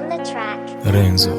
on the track. Renzo.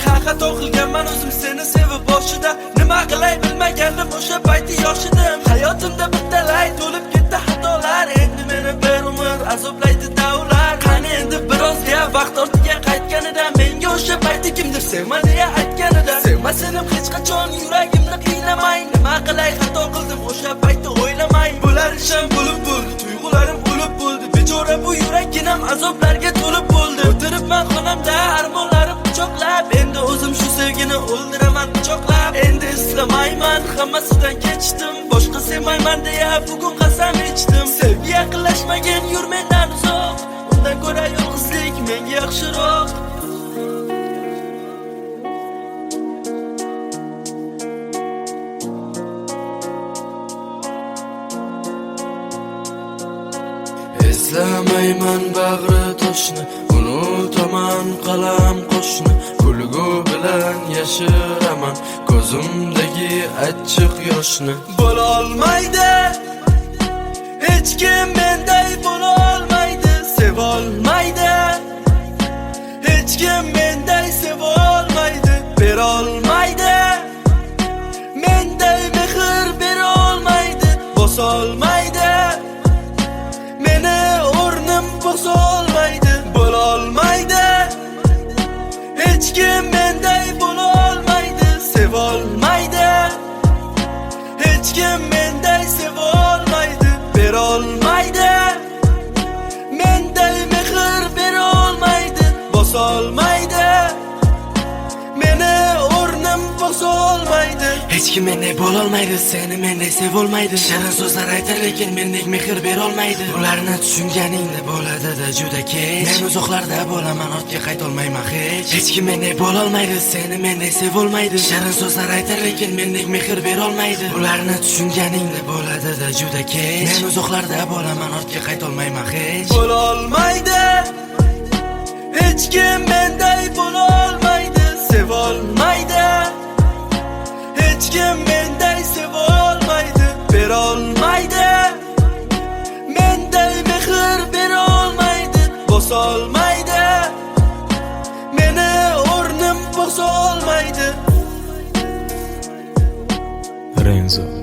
Haqiqat o'qilganman o'zim seni sevib boshida. Nima qilay bilmagandim o'sha payti yoshidim. Hayotimda bittalay to'lib ketdi xatolar. Endi meni bir umr azoblaydi davlar. Qani endi birozga vaqt ortiga qaytganida menga o'sha payti kimdir sevma deya aytganida. Sevmasanim hech qachon yuragimni qiynamay. Nima qilay xato qildim o'sha paytda o'ylamay. Bular ishim bo'lib bo'ldi, tuyg'ularim o'lib bo'ldi. Bechora bu yurakginam azoblarga to'lib bo'ldi. O'tiribman xonamda armonlarim quchoqlab, endi o'zim shu sevgini o'ldiraman pichoqlab. Endi islamayman, hammasidan kechdim. Boshqa sevmayman deya bugun qasam ichdim. Sevgi yaqinlashmagan yur mendan uzoq. Undan ko'ra yolg'izlik menga yaxshiroq. Eslamayman bag'ri toshni, unutaman qalam qo'shni. Kulgu bilan yashiraman ko'zimdagi achchiq yoshni. Bo'la olmaydi hech kim menday, bo'la olmaydi, seva olmaydi hech kim menday, seva olmaydi, bera olmaydi menday mehr, bera olmaydi, bosa olmaydi meni o'rnim, bosa olmaydi, bo'la olmaydi hech kim menday, bo'la olmaydi, seva olmaydi hech kim menday, seva olmaydi, bera olmaydi menday mehr, bera olmaydi, bosa olmaydi meni o'rnim, bosa olmaydi. Hech kim menday bo'la olmaydi, seni menday sev olmaydi. Shirin so'zlar aytar lekin mendek mehr ber olmaydi. Ularni tushunganingda bo'ladi-da juda kech. Men uzoqlarda bo'laman, ortga qayta olmayman hech. Hech kim menday bo'la olmaydi, seni menday sev olmaydi. Shirin so'zlar aytar lekin mendek mehr ber olmaydi. Ularni tushunganingda bo'ladi-da juda kech. Men uzoqlarda bo'laman, ortga qayta olmayman hech. Bo'la olmaydi hech kim menday, bo'la olmaydi, sev olmaydi hech kim menday, seva olmaydi, bera olmaydi menday mehr, bera olmaydi, bosa olmaydi meni o'rnim, bosa olmaydi. Renzo.